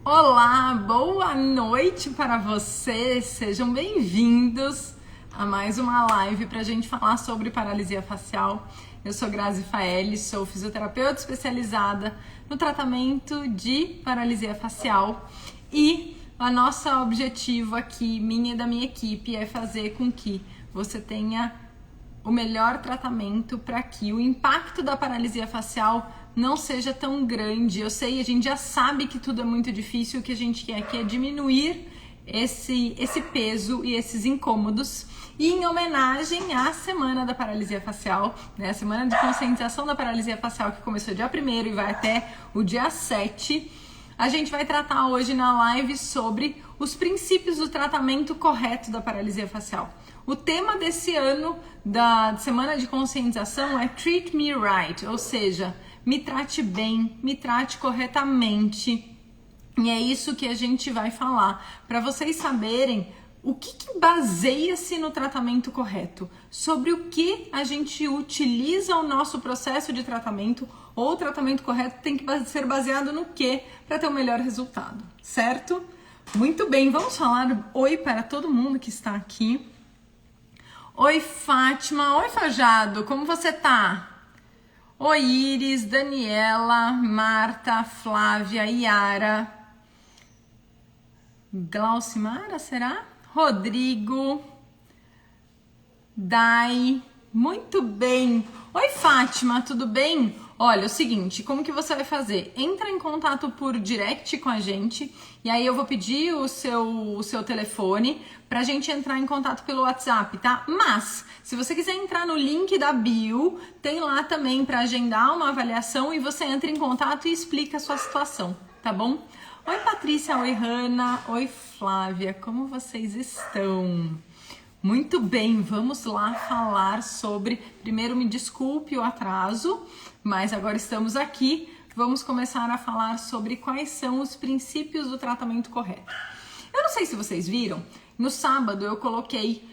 Olá, boa noite para vocês, sejam bem-vindos a mais uma live para a gente falar sobre paralisia facial. Eu sou Grazi Faeli, sou fisioterapeuta especializada no tratamento de paralisia facial e o nosso objetivo aqui, minha e da minha equipe, é fazer com que você tenha o melhor tratamento para que o impacto da paralisia facial não seja tão grande. Eu sei, a gente já sabe que tudo é muito difícil, o que a gente quer aqui é diminuir esse peso e esses incômodos. E em homenagem à Semana da Paralisia Facial, né, a Semana de Conscientização da Paralisia Facial, que começou dia 1º e vai até o dia 7, a gente vai tratar hoje na live sobre os princípios do tratamento correto da paralisia facial. O tema desse ano da Semana de Conscientização é Treat Me Right, ou seja, me trate bem, me trate corretamente. E é isso que a gente vai falar, para vocês saberem o que baseia-se no tratamento correto, sobre o que a gente utiliza o nosso processo de tratamento, ou o tratamento correto tem que ser baseado no que para ter o melhor resultado, certo? Muito bem, vamos falar oi para todo mundo que está aqui. Oi, Fátima. Oi, Fajado. Como você tá? Oi, Iris, Daniela, Marta, Flávia, Yara, Glaucimara, será? Rodrigo, Dai. Muito bem. Oi, Fátima, tudo bem? Olha, é o seguinte, como que você vai fazer? Entra em contato por direct com a gente e aí eu vou pedir o seu telefone pra gente entrar em contato pelo WhatsApp, tá? Mas, se você quiser entrar no link da bio, tem lá também pra agendar uma avaliação e você entra em contato e explica a sua situação, tá bom? Oi, Patrícia, oi, Hanna, oi, Flávia, como vocês estão? Muito bem, vamos lá falar sobre... Primeiro, me desculpe o atraso, mas agora estamos aqui. Vamos começar a falar sobre quais são os princípios do tratamento correto. Eu não sei se vocês viram, no sábado eu coloquei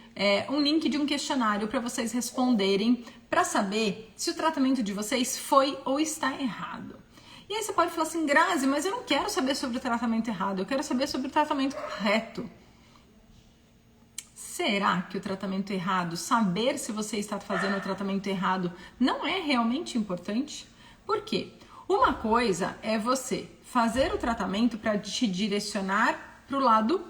um link de um questionário para vocês responderem para saber se o tratamento de vocês foi ou está errado. E aí você pode falar assim, Grazi, mas eu não quero saber sobre o tratamento errado, eu quero saber sobre o tratamento correto. Será que o tratamento errado, saber se você está fazendo o tratamento errado, não é realmente importante? Por quê? Uma coisa é você fazer o tratamento para te direcionar para o lado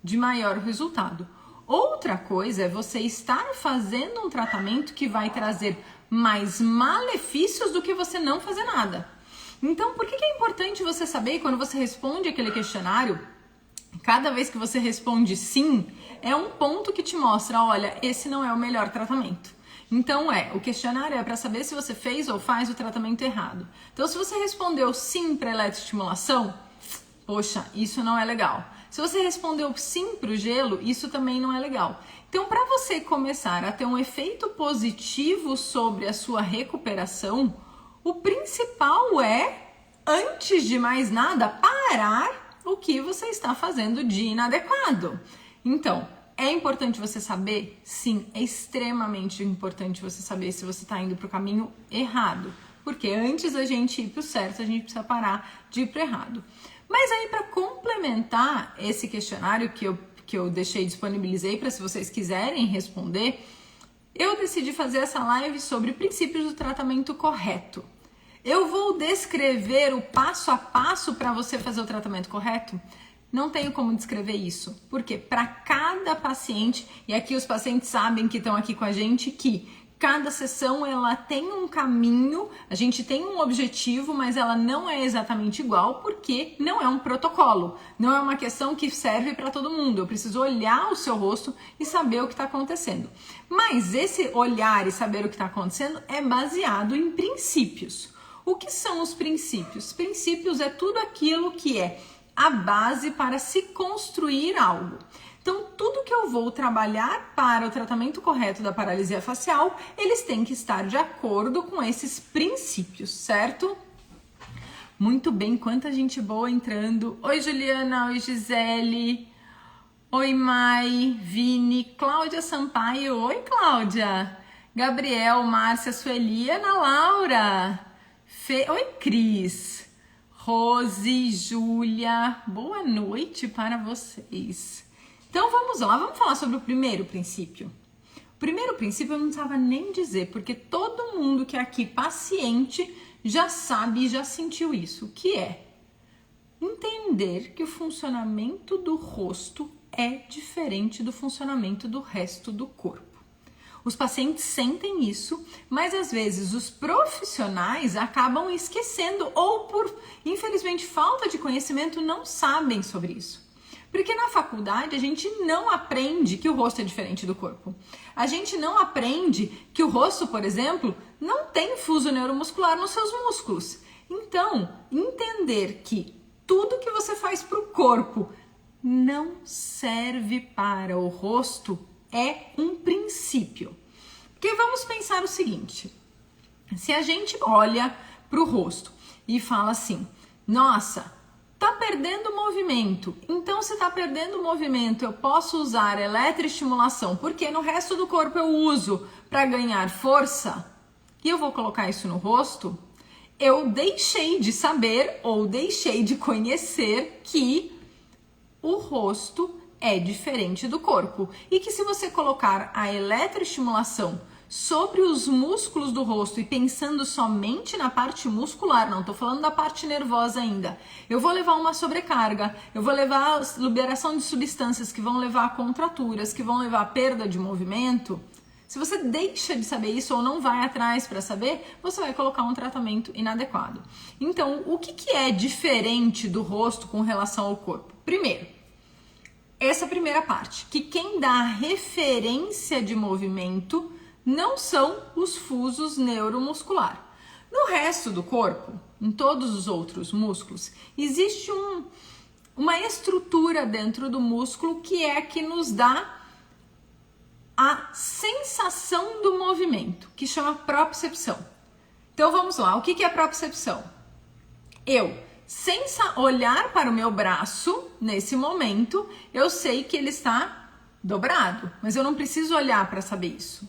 de maior resultado. Outra coisa é você estar fazendo um tratamento que vai trazer mais malefícios do que você não fazer nada. Então, por que é importante você saber quando você responde aquele questionário? Cada vez que você responde sim, é um ponto que te mostra, olha, esse não é o melhor tratamento. Então o questionário é para saber se você fez ou faz o tratamento errado. Então se você respondeu sim para eletroestimulação, poxa, isso não é legal. Se você respondeu sim para o gelo, isso também não é legal. Então para você começar a ter um efeito positivo sobre a sua recuperação, o principal é, antes de mais nada, parar o que você está fazendo de inadequado. Então, é importante você saber? Sim, é extremamente importante você saber se você está indo para o caminho errado. Porque antes da gente ir para o certo, a gente precisa parar de ir para o errado. Mas aí, para complementar esse questionário que eu disponibilizei para se vocês quiserem responder, eu decidi fazer essa live sobre princípios do tratamento correto. Eu vou descrever o passo a passo para você fazer o tratamento correto? Não tenho como descrever isso, porque para cada paciente, e aqui os pacientes sabem que estão aqui com a gente, que cada sessão ela tem um caminho, a gente tem um objetivo, mas ela não é exatamente igual, porque não é um protocolo, não é uma questão que serve para todo mundo. Eu preciso olhar o seu rosto e saber o que está acontecendo. Mas esse olhar e saber o que está acontecendo é baseado em princípios. O que são os princípios? Princípios é tudo aquilo que é a base para se construir algo. Então, tudo que eu vou trabalhar para o tratamento correto da paralisia facial, eles têm que estar de acordo com esses princípios, certo? Muito bem, quanta gente boa entrando. Oi, Juliana, oi, Gisele. Oi, Mai, Vini, Cláudia Sampaio. Oi, Cláudia. Gabriel, Márcia, Sueli, Ana Laura. Oi, Cris. Rose, Júlia, boa noite para vocês. Então vamos lá, vamos falar sobre o primeiro princípio. O primeiro princípio eu não precisava nem dizer, porque todo mundo que é aqui paciente já sabe e já sentiu isso, que é entender que o funcionamento do rosto é diferente do funcionamento do resto do corpo. Os pacientes sentem isso, mas às vezes os profissionais acabam esquecendo ou por, infelizmente, falta de conhecimento não sabem sobre isso. Porque na faculdade a gente não aprende que o rosto é diferente do corpo. A gente não aprende que o rosto, por exemplo, não tem fuso neuromuscular nos seus músculos. Então, entender que tudo que você faz para o corpo não serve para o rosto é um princípio. Porque vamos pensar o seguinte, se a gente olha para o rosto e fala assim, nossa, tá perdendo movimento, então se tá perdendo movimento eu posso usar eletroestimulação, porque no resto do corpo eu uso para ganhar força, e eu vou colocar isso no rosto, eu deixei de saber ou deixei de conhecer que o rosto é diferente do corpo e que se você colocar a eletroestimulação sobre os músculos do rosto e pensando somente na parte muscular, não estou falando da parte nervosa ainda, eu vou levar uma sobrecarga, eu vou levar a liberação de substâncias que vão levar a contraturas, que vão levar a perda de movimento. Se você deixa de saber isso ou não vai atrás para saber, você vai colocar um tratamento inadequado. Então, o que é diferente do rosto com relação ao corpo? Primeiro, essa primeira parte, que quem dá referência de movimento não são os fusos neuromuscular. No resto do corpo, em todos os outros músculos, existe uma estrutura dentro do músculo que é a que nos dá a sensação do movimento, que chama propriocepção. Então vamos lá, o que é propriocepção? Eu, sem olhar para o meu braço, nesse momento, eu sei que ele está dobrado, mas eu não preciso olhar para saber isso.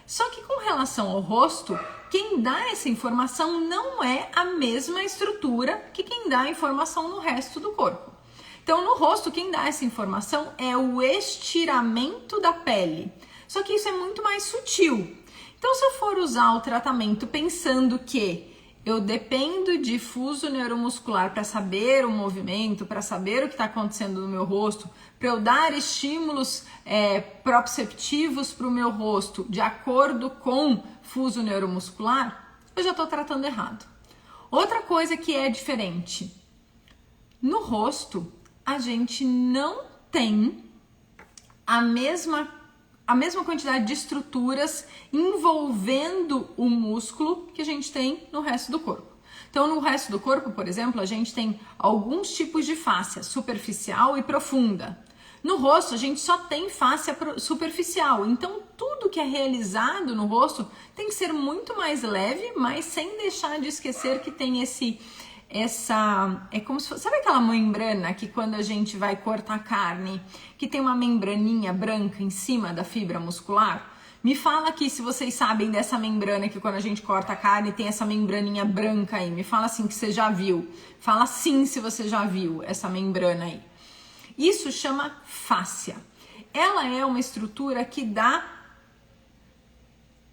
Só que com relação ao rosto, quem dá essa informação não é a mesma estrutura que quem dá a informação no resto do corpo. Então, no rosto, quem dá essa informação é o estiramento da pele. Só que isso é muito mais sutil. Então, se eu for usar o tratamento pensando que eu dependo de fuso neuromuscular para saber o movimento, para saber o que está acontecendo no meu rosto, para eu dar estímulos proprioceptivos para o meu rosto de acordo com fuso neuromuscular, eu já estou tratando errado. Outra coisa que é diferente, no rosto a gente não tem a mesma quantidade de estruturas envolvendo o músculo que a gente tem no resto do corpo. Então, no resto do corpo, por exemplo, a gente tem alguns tipos de fáscia, superficial e profunda. No rosto, a gente só tem fáscia superficial. Então, tudo que é realizado no rosto tem que ser muito mais leve, mas sem deixar de esquecer que tem é como se fosse, sabe aquela membrana que quando a gente vai cortar carne, que tem uma membraninha branca em cima da fibra muscular? Me fala aqui se vocês sabem dessa membrana que quando a gente corta a carne tem essa membraninha branca aí. Me fala assim que você já viu. Fala sim se você já viu essa membrana aí. Isso chama fáscia. Ela é uma estrutura que dá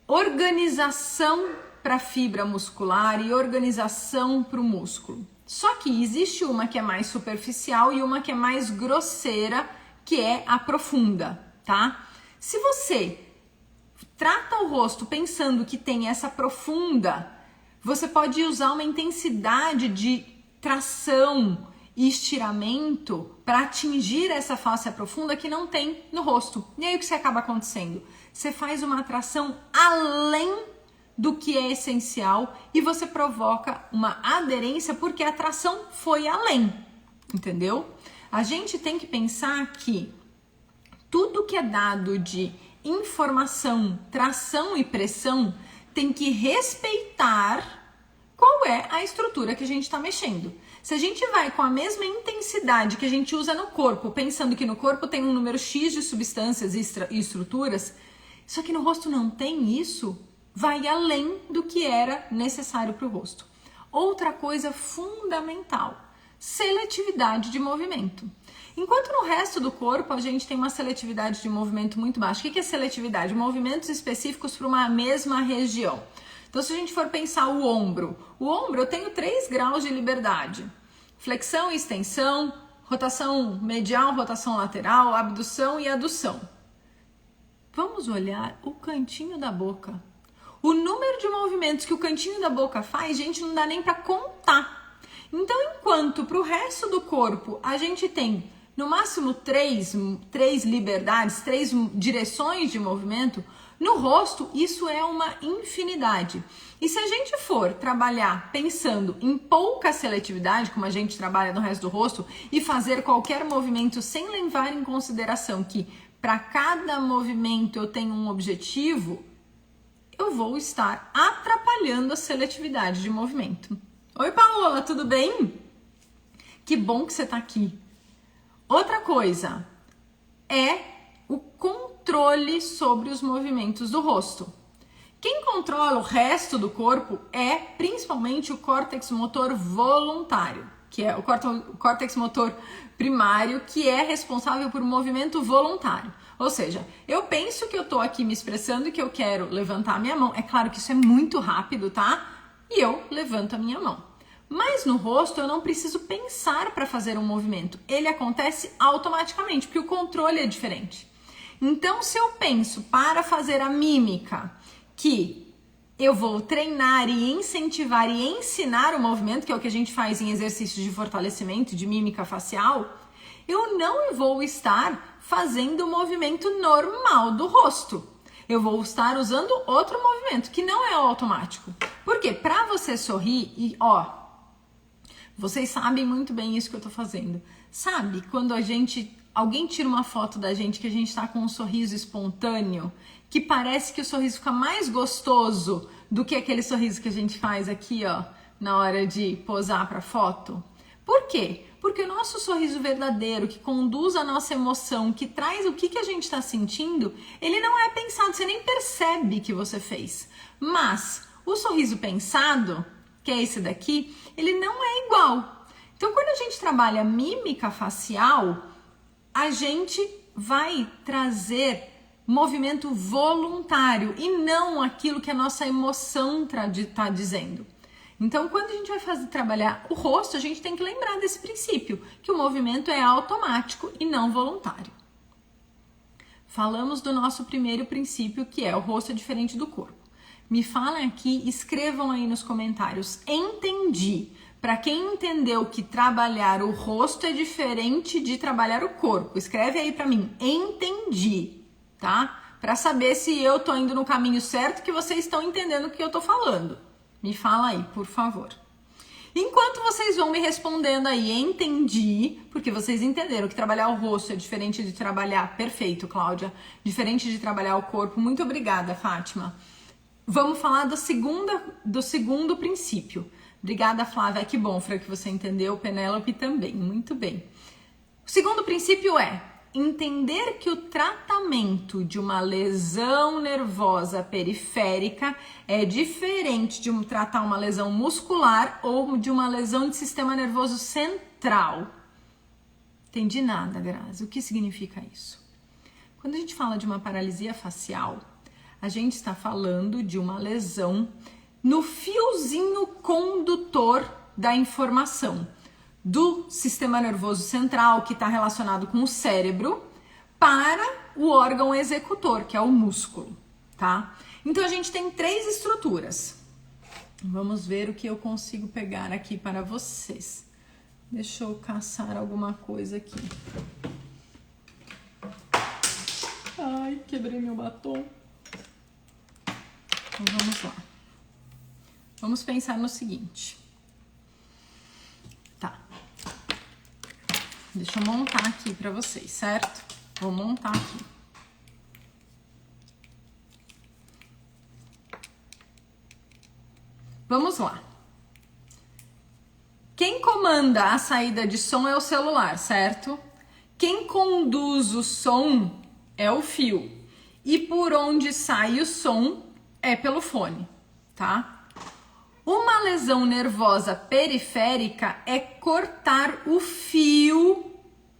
organização para a fibra muscular e organização para o músculo. Só que existe uma que é mais superficial e uma que é mais grosseira, que é a profunda, tá? Se você trata o rosto pensando que tem essa profunda, você pode usar uma intensidade de tração e estiramento para atingir essa fáscia profunda que não tem no rosto. E aí o que você acaba acontecendo? Você faz uma atração além do que é essencial e você provoca uma aderência porque a atração foi além, entendeu? A gente tem que pensar que tudo que é dado de informação, tração e pressão tem que respeitar qual é a estrutura que a gente está mexendo. Se a gente vai com a mesma intensidade que a gente usa no corpo, pensando que no corpo tem um número X de substâncias e estruturas, só que no rosto não tem isso, vai além do que era necessário para o rosto. Outra coisa fundamental, seletividade de movimento. Enquanto no resto do corpo a gente tem uma seletividade de movimento muito baixa. O que é seletividade? Movimentos específicos para uma mesma região. Então, se a gente for pensar o ombro eu tenho 3 graus de liberdade. Flexão e extensão, rotação medial, rotação lateral, abdução e adução. Vamos olhar o cantinho da boca. O número de movimentos que o cantinho da boca faz, gente, não dá nem para contar. Então, enquanto para o resto do corpo a gente tem no máximo 3 liberdades, 3 direções de movimento, no rosto isso é uma infinidade. E se a gente for trabalhar pensando em pouca seletividade, como a gente trabalha no resto do rosto, e fazer qualquer movimento sem levar em consideração que para cada movimento eu tenho um objetivo, eu vou estar atrapalhando a seletividade de movimento. Oi, Paola, tudo bem? Que bom que você está aqui. Outra coisa é o controle sobre os movimentos do rosto. Quem controla o resto do corpo é principalmente o córtex motor voluntário, que é o córtex motor primário, que é responsável por movimento voluntário. Ou seja, eu penso que eu tô aqui me expressando e que eu quero levantar a minha mão. É claro que isso é muito rápido, tá? E eu levanto a minha mão. Mas no rosto eu não preciso pensar para fazer um movimento. Ele acontece automaticamente, porque o controle é diferente. Então, se eu penso para fazer a mímica, que eu vou treinar e incentivar e ensinar o movimento, que é o que a gente faz em exercícios de fortalecimento de mímica facial, eu não vou estar fazendo o movimento normal do rosto. Eu vou estar usando outro movimento, que não é automático. Por quê? Para você sorrir e, vocês sabem muito bem isso que eu tô fazendo. Sabe quando alguém tira uma foto da gente que a gente tá com um sorriso espontâneo, que parece que o sorriso fica mais gostoso do que aquele sorriso que a gente faz aqui, na hora de posar para foto? Por quê? Porque o nosso sorriso verdadeiro, que conduz a nossa emoção, que traz o que a gente está sentindo, ele não é pensado, você nem percebe que você fez. Mas o sorriso pensado, que é esse daqui, ele não é igual. Então, quando a gente trabalha mímica facial, a gente vai trazer movimento voluntário e não aquilo que a nossa emoção está dizendo. Então, quando a gente vai trabalhar o rosto, a gente tem que lembrar desse princípio, que o movimento é automático e não voluntário. Falamos do nosso primeiro princípio, que é o rosto é diferente do corpo. Me falem aqui, escrevam aí nos comentários. Entendi. Para quem entendeu que trabalhar o rosto é diferente de trabalhar o corpo, escreve aí para mim. Entendi, tá? Para saber se eu tô indo no caminho certo, que vocês estão entendendo o que eu tô falando. Me fala aí, por favor. Enquanto vocês vão me respondendo aí, entendi, porque vocês entenderam que trabalhar o rosto é diferente de trabalhar, perfeito, Cláudia, diferente de trabalhar o corpo. Muito obrigada, Fátima. Vamos falar do segundo princípio. Obrigada, Flávia. Que bom, Fran, que você entendeu. Penélope também. Muito bem. O segundo princípio é entender que o tratamento de uma lesão nervosa periférica é diferente de tratar uma lesão muscular ou de uma lesão de sistema nervoso central. Entendi nada, Grazi. O que significa isso? Quando a gente fala de uma paralisia facial, a gente está falando de uma lesão no fiozinho condutor da informação do sistema nervoso central, que está relacionado com o cérebro, para o órgão executor, que é o músculo, tá? Então, a gente tem 3 estruturas. Vamos ver o que eu consigo pegar aqui para vocês. Deixa eu caçar alguma coisa aqui. Ai, quebrei meu batom. Então, vamos lá. Vamos pensar no seguinte. Tá. Deixa eu montar aqui pra vocês, certo? Vou montar aqui. Vamos lá. Quem comanda a saída de som é o celular, certo? Quem conduz o som é o fio. E por onde sai o som é pelo fone, tá? Uma lesão nervosa periférica é cortar o fio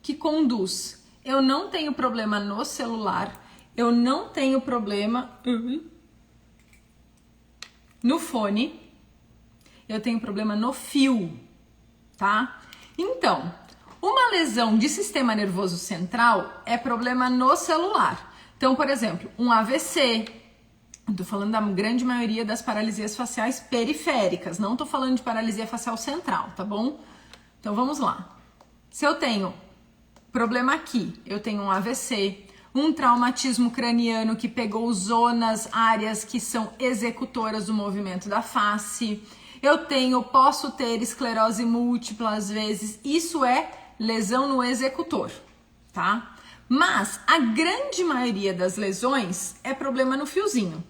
que conduz. Eu não tenho problema no celular, eu não tenho problema no fone, eu tenho problema no fio, tá? Então, uma lesão de sistema nervoso central é problema no celular. Então, por exemplo, um AVC, eu tô falando da grande maioria das paralisias faciais periféricas, não tô falando de paralisia facial central, tá bom? Então, vamos lá. Se eu tenho problema aqui, eu tenho um AVC, um traumatismo craniano que pegou zonas, áreas que são executoras do movimento da face, posso ter esclerose múltipla às vezes, isso é lesão no executor, tá? Mas a grande maioria das lesões é problema no fiozinho.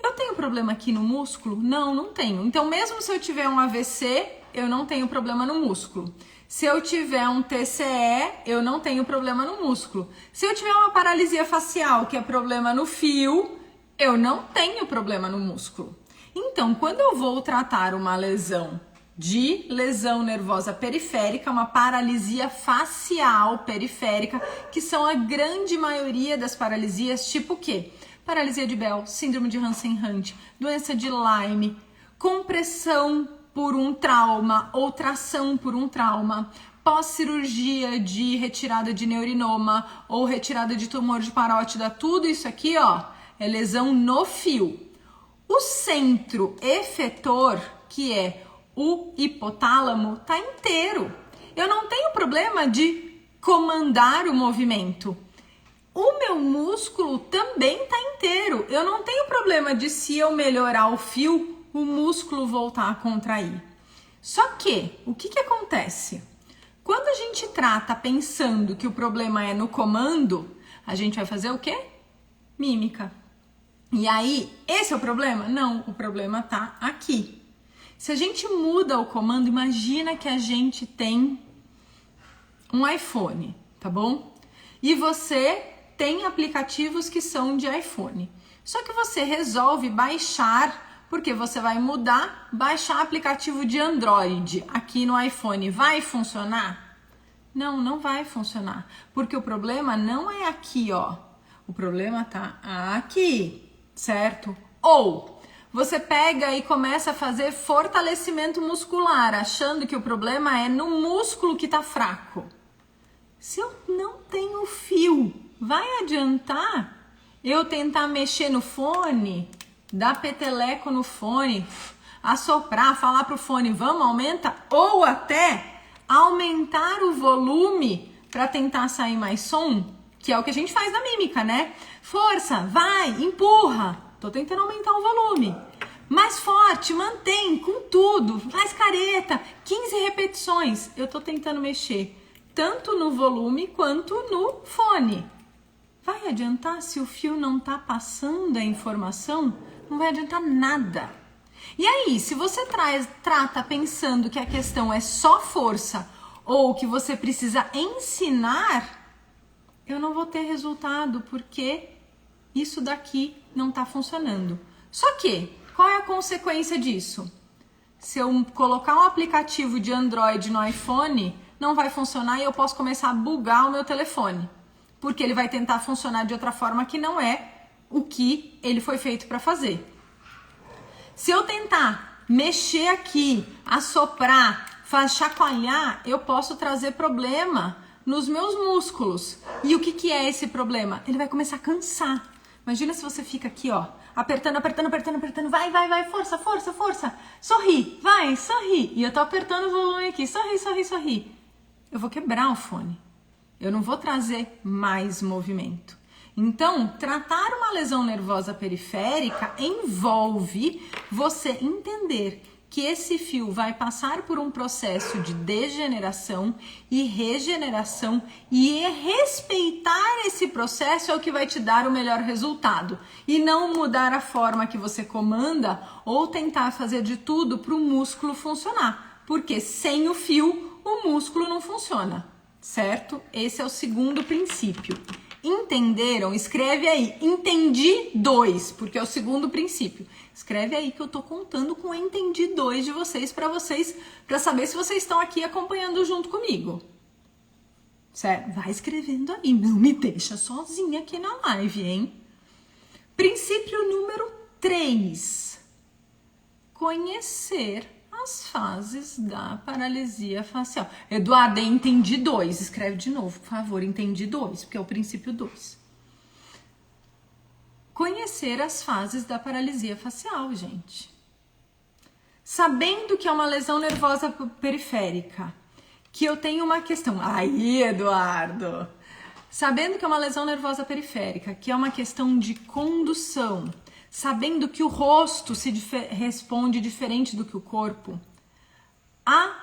Eu tenho problema aqui no músculo? Não, não tenho. Então, mesmo se eu tiver um AVC, eu não tenho problema no músculo. Se eu tiver um TCE, eu não tenho problema no músculo. Se eu tiver uma paralisia facial, que é problema no fio, eu não tenho problema no músculo. Então, quando eu vou tratar uma lesão nervosa periférica, uma paralisia facial periférica, que são a grande maioria das paralisias, tipo o quê? Paralisia de Bell, síndrome de Hansen-Hunt, doença de Lyme, compressão por um trauma ou tração por um trauma, pós-cirurgia de retirada de neurinoma ou retirada de tumor de parótida, tudo isso aqui, ó, é lesão no fio. O centro efetor, que é o hipotálamo, tá inteiro. Eu não tenho problema de comandar o movimento. O meu músculo também tá inteiro. Eu não tenho problema de, se eu melhorar o fio, o músculo voltar a contrair. Só que, o que acontece? Quando a gente trata pensando que o problema é no comando, a gente vai fazer o quê? Mímica. E aí, esse é o problema? Não, o problema tá aqui. Se a gente muda o comando, imagina que a gente tem um iPhone, tá bom? E você tem aplicativos que são de iPhone. Só que você resolve baixar, porque você vai baixar aplicativo de Android aqui no iPhone. Vai funcionar? Não, não vai funcionar. Porque o problema não é aqui, ó. O problema tá aqui, certo? Ou você pega e começa a fazer fortalecimento muscular, achando que o problema é no músculo que tá fraco. Se eu não tenho fio, vai adiantar eu tentar mexer no fone, dar peteleco no fone, assoprar, falar pro fone, vamos, aumenta, ou até aumentar o volume para tentar sair mais som, que é o que a gente faz na mímica, né? Força, vai, empurra. Tô tentando aumentar o volume. Mais forte, mantém, com tudo, faz careta, 15 repetições. Eu tô tentando mexer tanto no volume quanto no fone. Vai adiantar se o fio não tá passando a informação? Não vai adiantar nada. E aí, se você trata pensando que a questão é só força ou que você precisa ensinar, eu não vou ter resultado porque isso daqui não tá funcionando. Só que, qual é a consequência disso? Se eu colocar um aplicativo de Android no iPhone, não vai funcionar e eu posso começar a bugar o meu telefone. Porque ele vai tentar funcionar de outra forma que não é o que ele foi feito para fazer. Se eu tentar mexer aqui, assoprar, chacoalhar, eu posso trazer problema nos meus músculos. E o que é esse problema? Ele vai começar a cansar. Imagina se você fica aqui, ó, apertando, vai, força, sorri, vai, sorri. E eu tô apertando o volume aqui, sorri. Eu vou quebrar o fone. Eu não vou trazer mais movimento. Então, tratar uma lesão nervosa periférica envolve você entender que esse fio vai passar por um processo de degeneração e regeneração e respeitar esse processo é o que vai te dar o melhor resultado e não mudar a forma que você comanda ou tentar fazer de tudo para o músculo funcionar, porque sem o fio o músculo não funciona, certo? Esse é o segundo princípio. Entenderam? Escreve aí. Entendi 2, porque é o segundo princípio. Escreve aí que eu tô contando com entendi 2 de vocês, para saber se vocês estão aqui acompanhando junto comigo. Certo? Vai escrevendo aí. Não me deixa sozinha aqui na live, hein? Princípio número 3. Conhecer as fases da paralisia facial. Eduardo, entendi 2. Escreve de novo, por favor. Entendi 2, porque é o princípio 2. Conhecer as fases da paralisia facial, gente. Sabendo que é uma lesão nervosa periférica, que eu tenho uma questão... Aí, Eduardo! Sabendo que é uma lesão nervosa periférica, que é uma questão de condução, sabendo que o rosto responde diferente do que o corpo, a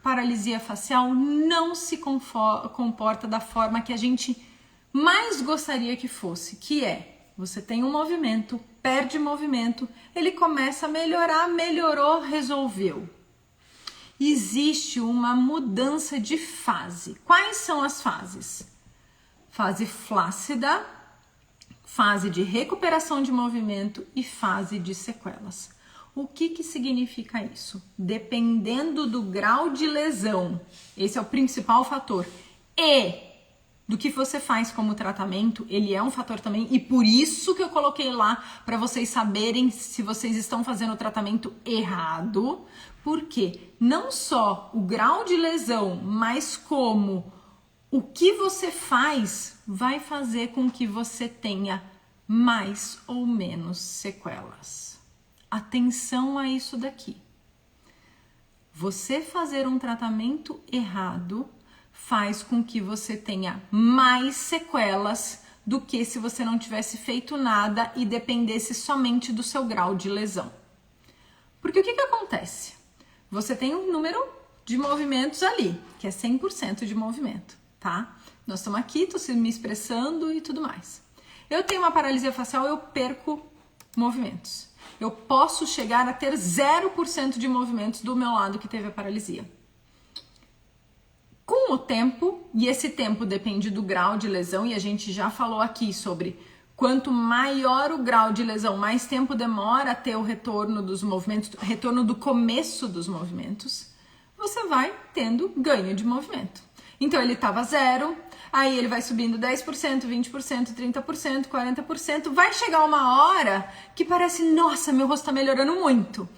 paralisia facial não se comporta da forma que a gente mais gostaria que fosse, que é, você tem um movimento, perde movimento, ele começa a melhorar, melhorou, resolveu. Existe uma mudança de fase. Quais são as fases? Fase flácida, fase de recuperação de movimento e fase de sequelas. O que significa isso? Dependendo do grau de lesão, esse é o principal fator, e do que você faz como tratamento, ele é um fator também, e por isso que eu coloquei lá para vocês saberem se vocês estão fazendo o tratamento errado, porque não só o grau de lesão, mas como o que você faz vai fazer com que você tenha mais ou menos sequelas. Atenção a isso daqui. Você fazer um tratamento errado faz com que você tenha mais sequelas do que se você não tivesse feito nada e dependesse somente do seu grau de lesão. Porque o que acontece? Você tem um número de movimentos ali, que é 100% de movimento, tá? Nós estamos aqui, tô me expressando e tudo mais. Eu tenho uma paralisia facial, eu perco movimentos. Eu posso chegar a ter 0% de movimentos do meu lado que teve a paralisia. Com o tempo, e esse tempo depende do grau de lesão, e a gente já falou aqui sobre quanto maior o grau de lesão, mais tempo demora a ter o retorno dos movimentos, retorno do começo dos movimentos, você vai tendo ganho de movimento. Então ele estava 0, aí ele vai subindo 10%, 20%, 30%, 40%, vai chegar uma hora que parece, nossa, meu rosto está melhorando muito.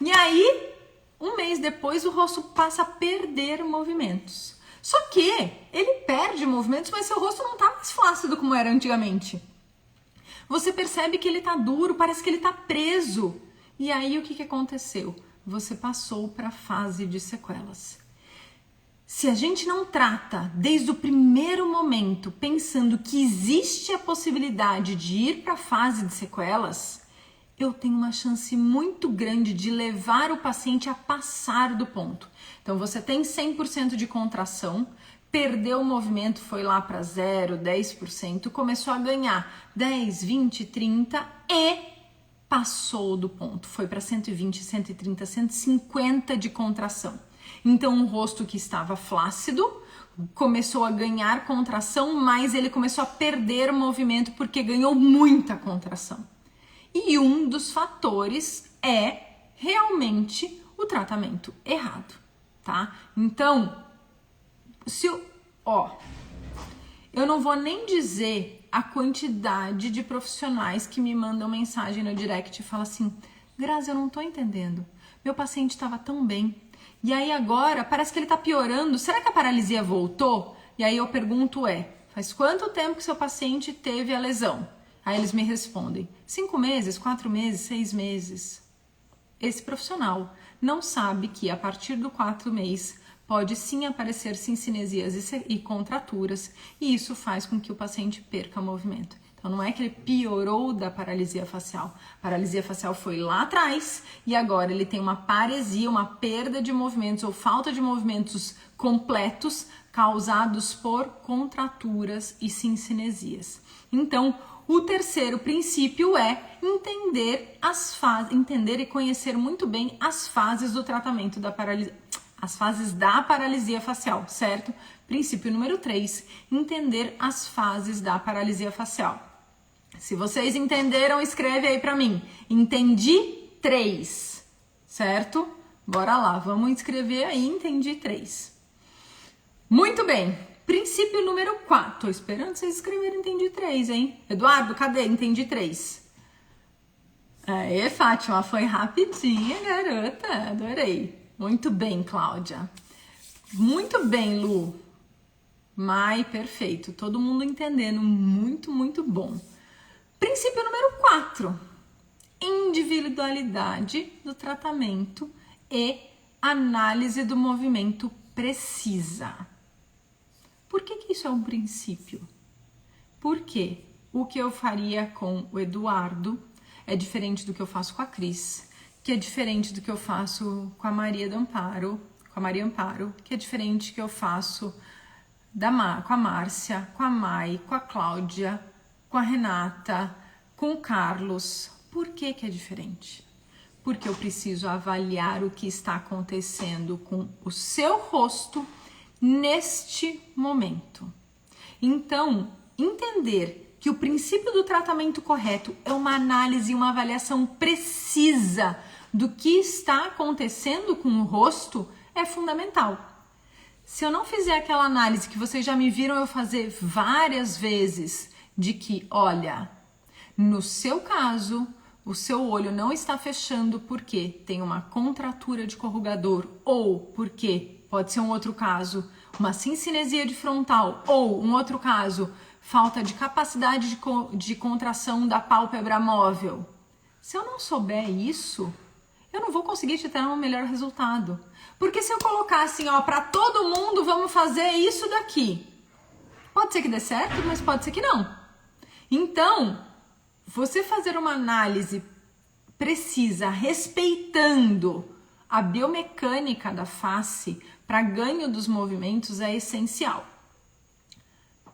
E aí, um mês depois, o rosto passa a perder movimentos. Só que ele perde movimentos, mas seu rosto não tá mais flácido como era antigamente. Você percebe que ele tá duro, parece que ele tá preso. E aí o que aconteceu? Você passou para a fase de sequelas. Se a gente não trata desde o primeiro momento pensando que existe a possibilidade de ir para a fase de sequelas, eu tenho uma chance muito grande de levar o paciente a passar do ponto. Então você tem 100% de contração, perdeu o movimento, foi lá para 0, 10%, começou a ganhar 10, 20, 30 e passou do ponto. Foi para 120, 130, 150 de contração. Então o rosto que estava flácido começou a ganhar contração, mas ele começou a perder movimento porque ganhou muita contração. E um dos fatores é realmente o tratamento errado, tá? Então, eu não vou nem dizer a quantidade de profissionais que me mandam mensagem no direct e falam assim, Grazi, eu não tô entendendo. Meu paciente estava tão bem. E aí agora parece que ele tá piorando. Será que a paralisia voltou? E aí eu pergunto faz quanto tempo que seu paciente teve a lesão? Aí eles me respondem, 5 meses, 4 meses, 6 meses. Esse profissional não sabe que a partir do 4º mês pode sim aparecer cincinesias e contraturas, e isso faz com que o paciente perca movimento. Então não é que ele piorou da paralisia facial. A paralisia facial foi lá atrás e agora ele tem uma paresia, uma perda de movimentos ou falta de movimentos completos causados por contraturas e cincinesias. Então, o terceiro princípio é entender e conhecer muito bem as fases do tratamento da paralisia. As fases da paralisia facial, certo? Princípio número 3, entender as fases da paralisia facial. Se vocês entenderam, escreve aí pra mim. Entendi 3, certo? Bora lá, vamos escrever aí, entendi 3. Muito bem, princípio número 4. Tô esperando vocês escreverem entendi 3, hein? Eduardo, cadê? Entendi 3. Aê, Fátima, foi rapidinha, garota. Adorei. Muito bem, Cláudia. Muito bem, Lu. Mai, perfeito. Todo mundo entendendo. Muito, muito bom. Princípio número 4. Individualidade do tratamento e análise do movimento precisa. Por que isso é um princípio? Porque o que eu faria com o Eduardo é diferente do que eu faço com a Cris, que é diferente do que eu faço com a Maria Amparo, que é diferente do que eu faço com a Márcia, com a Mai, com a Cláudia, com a Renata, com o Carlos. Por que é diferente? Porque eu preciso avaliar o que está acontecendo com o seu rosto neste momento. Então, entender que o princípio do tratamento correto é uma análise e uma avaliação precisa do que está acontecendo com o rosto é fundamental. Se eu não fizer aquela análise que vocês já me viram eu fazer várias vezes, de que, olha, no seu caso, o seu olho não está fechando porque tem uma contratura de corrugador ou porque, pode ser um outro caso, uma cincinesia de frontal ou um outro caso, falta de capacidade de contração da pálpebra móvel. Se eu não souber isso, eu não vou conseguir te dar um melhor resultado. Porque se eu colocar assim, ó, para todo mundo, vamos fazer isso daqui. Pode ser que dê certo, mas pode ser que não. Então, você fazer uma análise precisa, respeitando a biomecânica da face para ganho dos movimentos é essencial.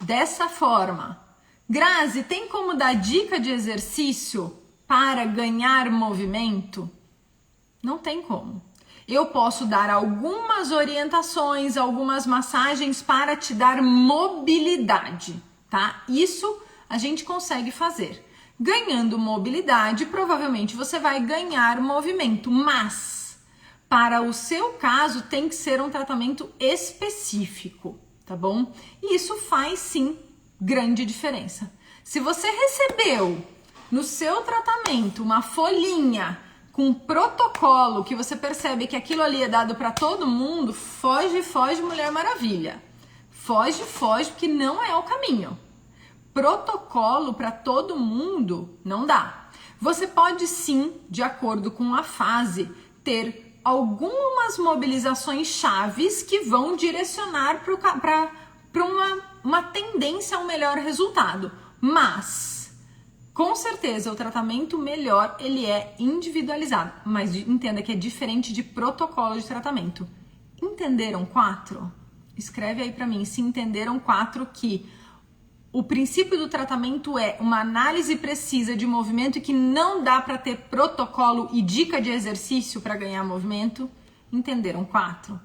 Dessa forma, Grazi, tem como dar dica de exercício para ganhar movimento? Não tem como. Eu posso dar algumas orientações, algumas massagens para te dar mobilidade, tá? Isso a gente consegue fazer. Ganhando mobilidade, provavelmente você vai ganhar movimento, mas para o seu caso tem que ser um tratamento específico, tá bom? E isso faz sim grande diferença. Se você recebeu no seu tratamento uma folhinha com protocolo que você percebe que aquilo ali é dado para todo mundo, foge, Mulher Maravilha. Foge, porque não é o caminho. Protocolo para todo mundo não dá. Você pode sim, de acordo com a fase, ter algumas mobilizações chaves que vão direcionar para uma tendência a um melhor resultado. Mas, com certeza, o tratamento melhor, ele é individualizado. Mas entenda que é diferente de protocolo de tratamento. Entenderam 4? Escreve aí para mim se entenderam 4 que o princípio do tratamento é uma análise precisa de movimento e que não dá para ter protocolo e dica de exercício para ganhar movimento. Entenderam 4?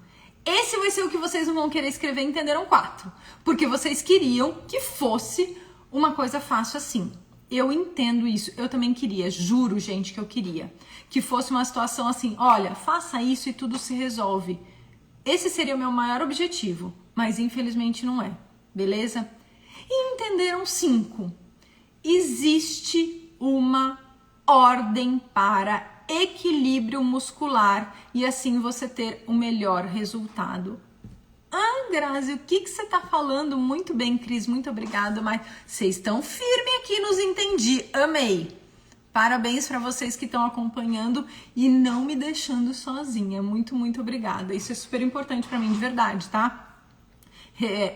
Esse vai ser o que vocês não vão querer escrever, entenderam 4. Porque vocês queriam que fosse uma coisa fácil assim. Eu entendo isso, eu também queria, juro, gente, que eu queria. Que fosse uma situação assim, olha, faça isso e tudo se resolve. Esse seria o meu maior objetivo, mas infelizmente não é, beleza? E entenderam 5. Existe uma ordem para equilíbrio muscular e assim você ter um melhor resultado. Ah, Grazi, o que você tá falando? Muito bem, Cris, muito obrigada, mas vocês estão firmes aqui, nos entendi, amei. Parabéns para vocês que estão acompanhando e não me deixando sozinha, muito, muito obrigada. Isso é super importante para mim, de verdade, tá?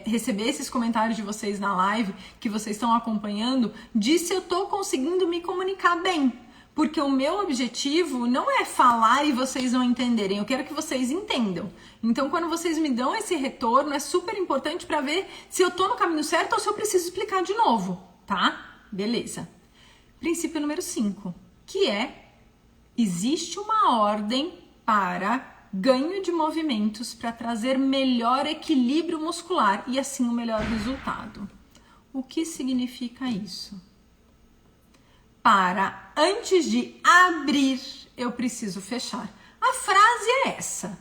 Receber esses comentários de vocês na live, que vocês estão acompanhando, de se eu tô conseguindo me comunicar bem. Porque o meu objetivo não é falar e vocês não entenderem, eu quero que vocês entendam. Então, quando vocês me dão esse retorno, é super importante para ver se eu tô no caminho certo ou se eu preciso explicar de novo, tá? Beleza. Princípio número 5, que é, existe uma ordem para ganho de movimentos para trazer melhor equilíbrio muscular e assim o melhor resultado. O que significa isso? Para antes de abrir, eu preciso fechar. A frase é essa.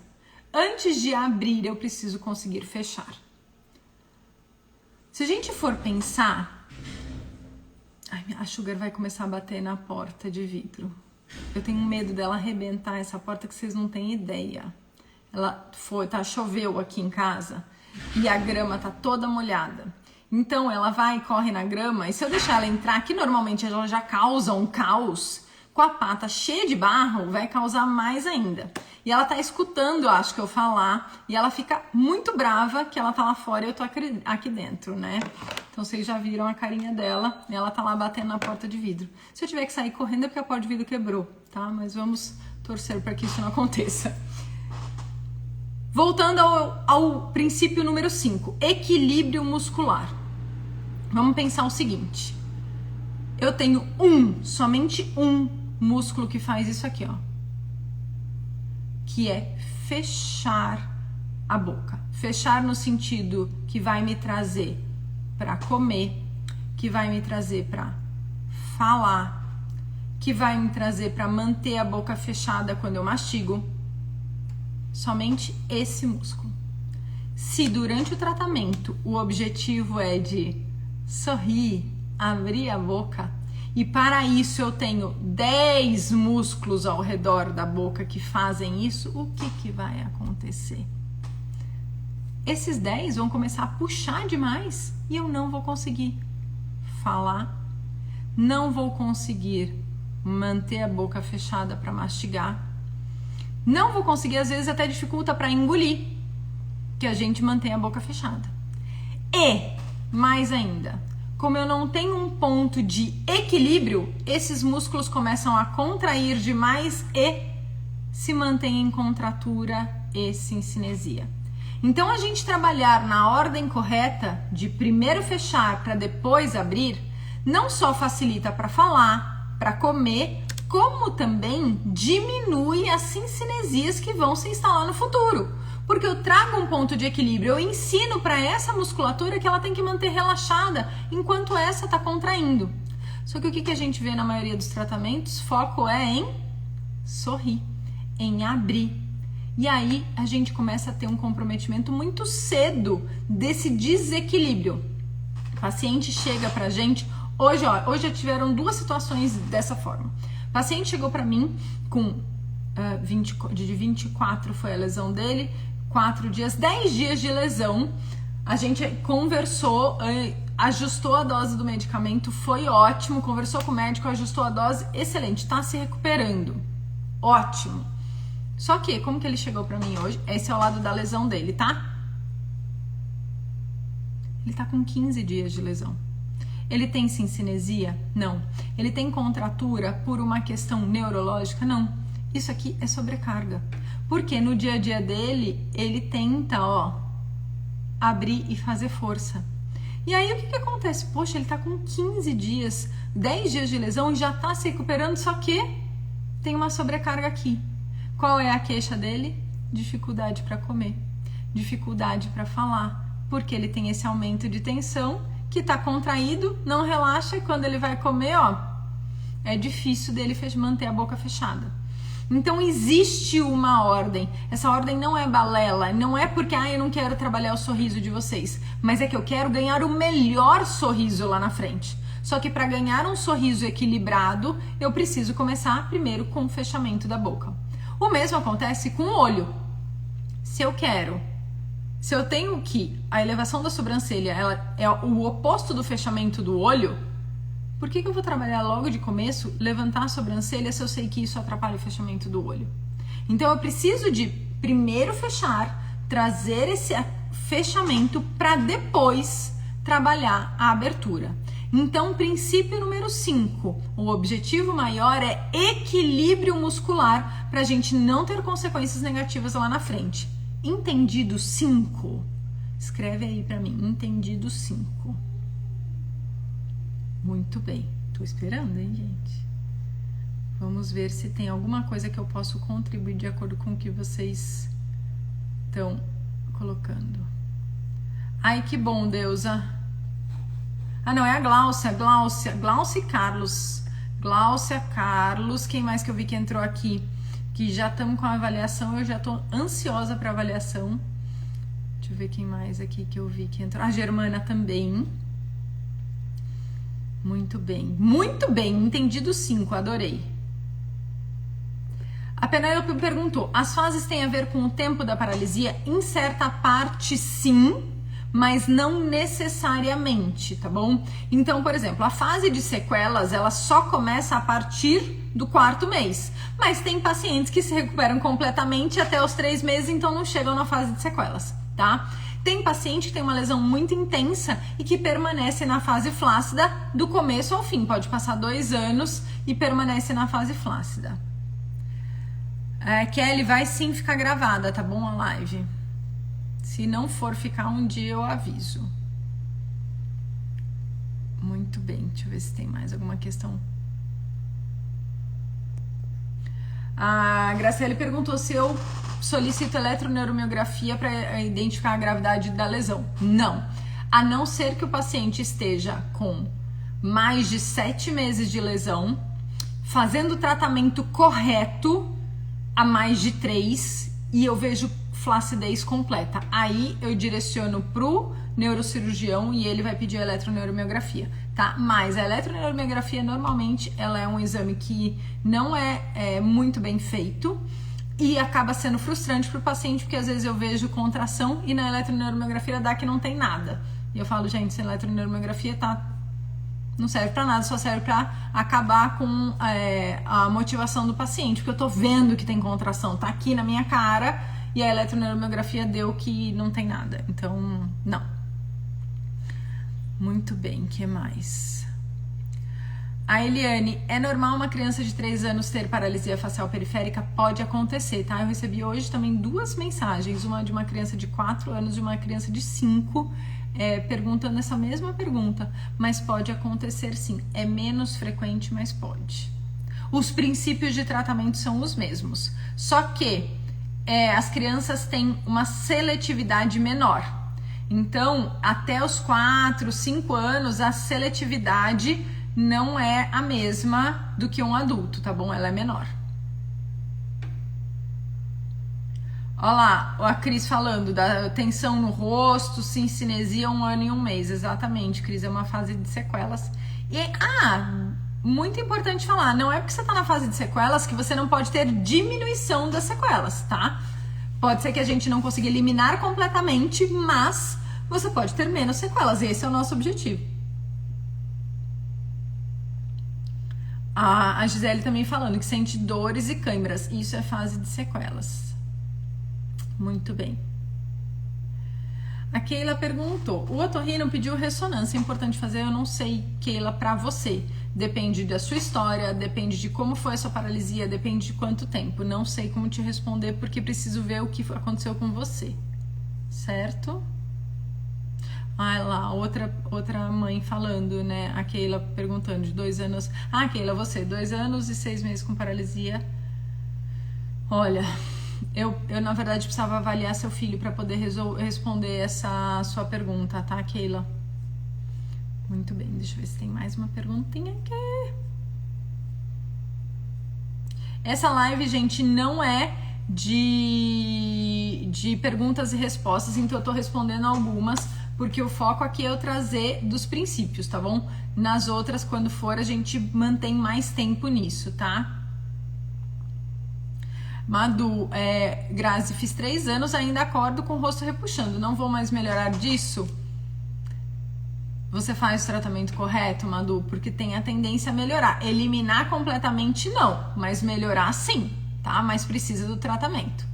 Antes de abrir, eu preciso conseguir fechar. Se a gente for pensar... Ai, a Sugar vai começar a bater na porta de vidro. Eu tenho medo dela arrebentar essa porta que vocês não têm ideia. Choveu aqui em casa e a grama tá toda molhada. Então ela vai e corre na grama, e se eu deixar ela entrar, que normalmente ela já causa um caos, com a pata cheia de barro, vai causar mais ainda. E ela tá escutando, acho que eu falar, e ela fica muito brava que ela tá lá fora e eu tô aqui dentro, né? Então vocês já viram a carinha dela, e ela tá lá batendo na porta de vidro. Se eu tiver que sair correndo é porque a porta de vidro quebrou, tá? Mas vamos torcer para que isso não aconteça. Voltando ao princípio número 5, equilíbrio muscular. Vamos pensar o seguinte. Eu tenho somente um músculo que faz isso aqui, ó. Que é fechar a boca. Fechar no sentido que vai me trazer para comer, que vai me trazer para falar, que vai me trazer para manter a boca fechada quando eu mastigo. Somente esse músculo. Se durante o tratamento o objetivo é de sorrir, abrir a boca, e para isso eu tenho 10 músculos ao redor da boca que fazem isso, o que vai acontecer? Esses 10 vão começar a puxar demais e eu não vou conseguir falar, não vou conseguir manter a boca fechada para mastigar, não vou conseguir, às vezes até dificulta para engolir, que a gente mantém a boca fechada. E, mais ainda, como eu não tenho um ponto de equilíbrio, esses músculos começam a contrair demais e se mantêm em contratura e cincinesia. Então, a gente trabalhar na ordem correta, de primeiro fechar para depois abrir, não só facilita para falar, para comer, como também diminui as cincinesias que vão se instalar no futuro. Porque eu trago um ponto de equilíbrio, eu ensino para essa musculatura que ela tem que manter relaxada enquanto essa está contraindo. Só que o que a gente vê na maioria dos tratamentos? Foco é em sorrir, em abrir. E aí a gente começa a ter um comprometimento muito cedo desse desequilíbrio. O paciente chega pra gente, hoje já tiveram 2 situações dessa forma. O paciente chegou pra mim com de 24 foi a lesão dele, 4 dias, 10 dias de lesão. A gente conversou, ajustou a dose do medicamento, foi ótimo, conversou com o médico, ajustou a dose, excelente, tá se recuperando, ótimo. Só que, como que ele chegou pra mim hoje? Esse é o lado da lesão dele, tá? Ele tá com 15 dias de lesão. Ele tem cincinesia? Não. Ele tem contratura por uma questão neurológica? Não. Isso aqui é sobrecarga. Porque no dia a dia dele, ele tenta, abrir e fazer força. E aí, o que acontece? Poxa, ele tá com 15 dias, 10 dias de lesão e já tá se recuperando, só que tem uma sobrecarga aqui. Qual é a queixa dele? Dificuldade para comer, dificuldade para falar, porque ele tem esse aumento de tensão que tá contraído, não relaxa, e quando ele vai comer, é difícil dele manter a boca fechada. Então existe uma ordem. Essa ordem não é balela, não é porque eu não quero trabalhar o sorriso de vocês, mas é que eu quero ganhar o melhor sorriso lá na frente. Só que para ganhar um sorriso equilibrado, eu preciso começar primeiro com o fechamento da boca. O mesmo acontece com o olho. Se eu tenho que a elevação da sobrancelha ela é o oposto do fechamento do olho, por que eu vou trabalhar logo de começo, levantar a sobrancelha se eu sei que isso atrapalha o fechamento do olho? Então eu preciso de primeiro fechar, trazer esse fechamento para depois trabalhar a abertura. Então, princípio número 5, o objetivo maior é equilíbrio muscular para a gente não ter consequências negativas lá na frente. Entendido 5? Escreve aí para mim, entendido 5. Muito bem, tô esperando, hein, gente? Vamos ver se tem alguma coisa que eu posso contribuir de acordo com o que vocês estão colocando. Ai, que bom, Deusa. Ah, não, é a Gláucia e Carlos. Gláucia, Carlos, quem mais que eu vi que entrou aqui? Que já estamos com a avaliação, eu já estou ansiosa para avaliação. Deixa eu ver quem mais aqui que eu vi que entrou. A Germana também. Muito bem, entendido 5, adorei. A Penélope perguntou, as fases têm a ver com o tempo da paralisia? Em certa parte, sim, mas não necessariamente, tá bom? Então, por exemplo, a fase de sequelas, ela só começa a partir do 4º mês. Mas tem pacientes que se recuperam completamente até os 3 meses, então não chegam na fase de sequelas, tá? Tem paciente que tem uma lesão muito intensa e que permanece na fase flácida do começo ao fim. Pode passar 2 anos e permanece na fase flácida. Kelly, vai sim ficar gravada, tá bom, a live? Se não for ficar um dia, eu aviso. Muito bem, deixa eu ver se tem mais alguma questão. A Graciele perguntou se eu solicito eletroneuromiografia para identificar a gravidade da lesão. Não. A não ser que o paciente esteja com mais de 7 meses de lesão, fazendo o tratamento correto há mais de 3 e eu vejo flacidez completa. Aí eu direciono pro neurocirurgião e ele vai pedir a eletroneuromiografia, tá? Mas a eletroneuromiografia normalmente ela é um exame que não é muito bem feito e acaba sendo frustrante pro paciente, porque às vezes eu vejo contração e na eletroneuromiografia dá que não tem nada. E eu falo, gente, essa eletroneuromiografia não serve pra nada, só serve pra acabar com a motivação do paciente, porque eu tô vendo que tem contração, tá aqui na minha cara e a eletroneuromiografia deu que não tem nada. Então, não. Muito bem, o que mais? A Eliane, é normal uma criança de 3 anos ter paralisia facial periférica? Pode acontecer, tá? Eu recebi hoje também 2 mensagens, uma de uma criança de 4 anos e uma criança de 5, perguntando essa mesma pergunta, mas pode acontecer sim. É menos frequente, mas pode. Os princípios de tratamento são os mesmos, só que as crianças têm uma seletividade menor. Então, até os 4, 5 anos, a seletividade não é a mesma do que um adulto, tá bom? Ela é menor. Olha lá, a Cris falando da tensão no rosto, cincinesia 1 ano e 1 mês. Exatamente, Cris, é uma fase de sequelas. E, muito importante falar, não é porque você tá na fase de sequelas que você não pode ter diminuição das sequelas, tá? Pode ser que a gente não consiga eliminar completamente, mas você pode ter menos sequelas, e esse é o nosso objetivo. A Gisele também falando que sente dores e câimbras, isso é fase de sequelas. Muito bem. A Keila perguntou, o otorrino pediu ressonância, é importante fazer? Eu não sei, Keila, pra você. Depende da sua história, depende de como foi a sua paralisia, depende de quanto tempo. Não sei como te responder porque preciso ver o que aconteceu com você. Certo? Ah, lá, outra mãe falando, né? A Keila perguntando de 2 anos. Ah, Keila, você, 2 anos e 6 meses com paralisia. Olha, eu na verdade precisava avaliar seu filho para poder responder essa sua pergunta, tá, Keila? Muito bem, deixa eu ver se tem mais uma perguntinha aqui. Essa live, gente, não é de perguntas e respostas, então eu tô respondendo algumas, porque o foco aqui é eu trazer dos princípios, tá bom? Nas outras, quando for, a gente mantém mais tempo nisso, tá? Madu, Grazi, fiz 3 anos, ainda acordo com o rosto repuxando, não vou mais melhorar disso? Você faz o tratamento correto, Madu? Porque tem a tendência a melhorar. Eliminar completamente não, mas melhorar sim, tá? Mas precisa do tratamento.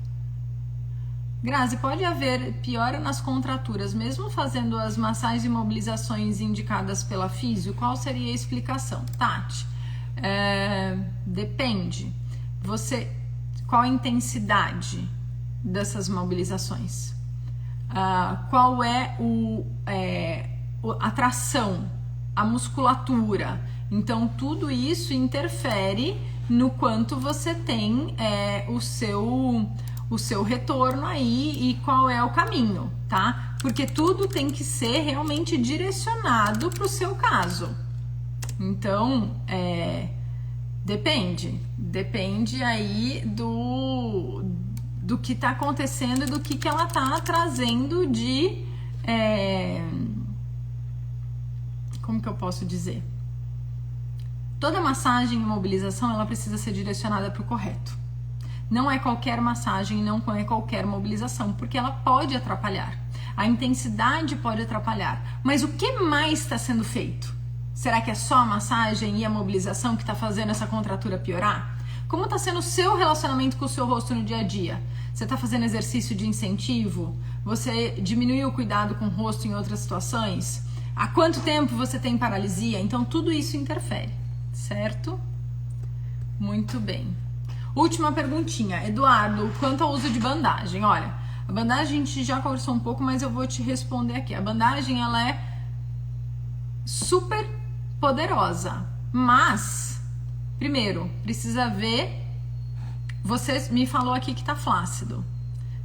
Grazi, pode haver piora nas contraturas, mesmo fazendo as massagens e mobilizações indicadas pela físio? Qual seria a explicação? Tati, depende. Qual a intensidade dessas mobilizações? Qual é a tração, a musculatura? Então, tudo isso interfere no quanto você tem o seu retorno aí e qual é o caminho, tá? Porque tudo tem que ser realmente direcionado para o seu caso. Então, depende aí do que tá acontecendo e do que ela tá trazendo de... como que eu posso dizer? Toda massagem e mobilização, ela precisa ser direcionada para o correto. Não é qualquer massagem, não é qualquer mobilização, porque ela pode atrapalhar. A intensidade pode atrapalhar. Mas o que mais está sendo feito? Será que é só a massagem e a mobilização que está fazendo essa contratura piorar? Como está sendo o seu relacionamento com o seu rosto no dia a dia? Você está fazendo exercício de incentivo? Você diminuiu o cuidado com o rosto em outras situações? Há quanto tempo você tem paralisia? Então tudo isso interfere, certo? Muito bem. Última perguntinha. Eduardo, quanto ao uso de bandagem? Olha, a bandagem a gente já conversou um pouco, mas eu vou te responder aqui. A bandagem, ela é super poderosa, mas, primeiro, precisa ver... Você me falou aqui que tá flácido.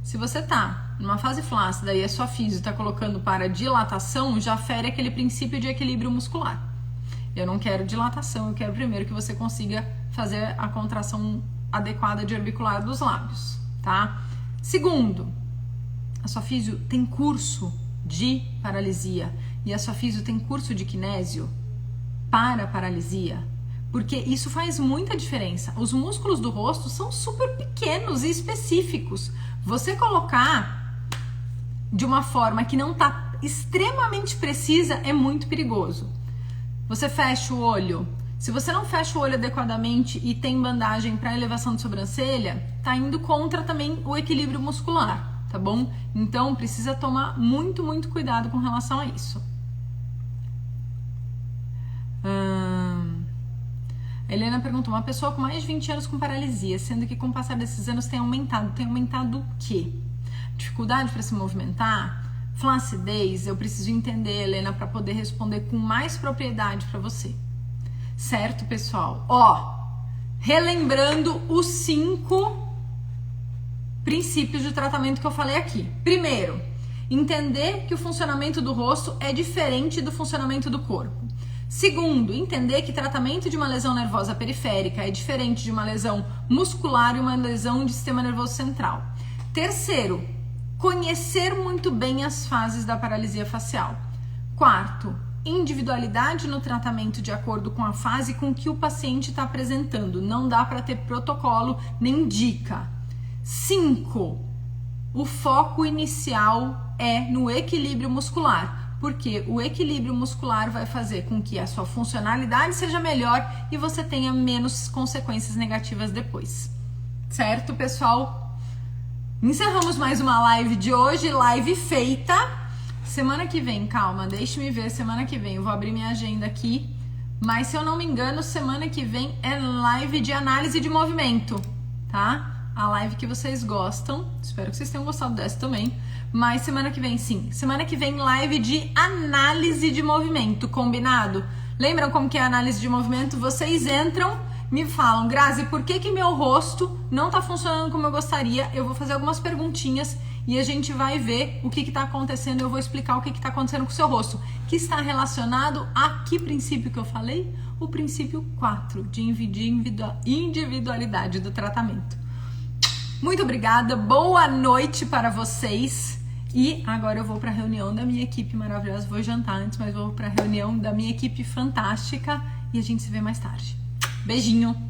Se você tá numa fase flácida e a sua físio tá colocando para dilatação, já fere aquele princípio de equilíbrio muscular. Eu não quero dilatação, eu quero primeiro que você consiga fazer a contração adequada de orbicular dos lábios, tá? Segundo, a sua físio tem curso de paralisia e a sua físio tem curso de kinésio para paralisia, porque isso faz muita diferença. Os músculos do rosto são super pequenos e específicos. Você colocar de uma forma que não tá extremamente precisa é muito perigoso. Você fecha o olho. Se você não fecha o olho adequadamente e tem bandagem para elevação de sobrancelha, tá indo contra também o equilíbrio muscular, tá bom? Então precisa tomar muito, muito cuidado com relação a isso. A Helena perguntou, uma pessoa com mais de 20 anos com paralisia, sendo que com o passar desses anos tem aumentado o quê? Dificuldade para se movimentar? Flacidez? Eu preciso entender, Helena, para poder responder com mais propriedade para você. Certo, pessoal? Ó, relembrando os 5 princípios de tratamento que eu falei aqui. Primeiro, entender que o funcionamento do rosto é diferente do funcionamento do corpo. Segundo, entender que tratamento de uma lesão nervosa periférica é diferente de uma lesão muscular e uma lesão de sistema nervoso central. Terceiro, conhecer muito bem as fases da paralisia facial. Quarto, individualidade no tratamento de acordo com a fase com que o paciente está apresentando. Não dá para ter protocolo nem dica. 5, o foco inicial é no equilíbrio muscular. Porque o equilíbrio muscular vai fazer com que a sua funcionalidade seja melhor e você tenha menos consequências negativas depois. Certo, pessoal? Encerramos mais uma live de hoje, live feita. Semana que vem, calma, deixe-me ver, semana que vem eu vou abrir minha agenda aqui. Mas se eu não me engano, semana que vem é live de análise de movimento, tá? A live que vocês gostam, espero que vocês tenham gostado dessa também. Mas semana que vem, sim. Semana que vem, live de análise de movimento, combinado? Lembram como que é a análise de movimento? Vocês entram, me falam, Grazi, por que meu rosto não tá funcionando como eu gostaria? Eu vou fazer algumas perguntinhas e a gente vai ver o que tá acontecendo. Eu vou explicar o que tá acontecendo com o seu rosto, que está relacionado a que princípio que eu falei? O princípio 4, de individualidade do tratamento. Muito obrigada, boa noite para vocês. E agora eu vou para a reunião da minha equipe maravilhosa. Vou jantar antes, mas vou para a reunião da minha equipe fantástica. E a gente se vê mais tarde. Beijinho!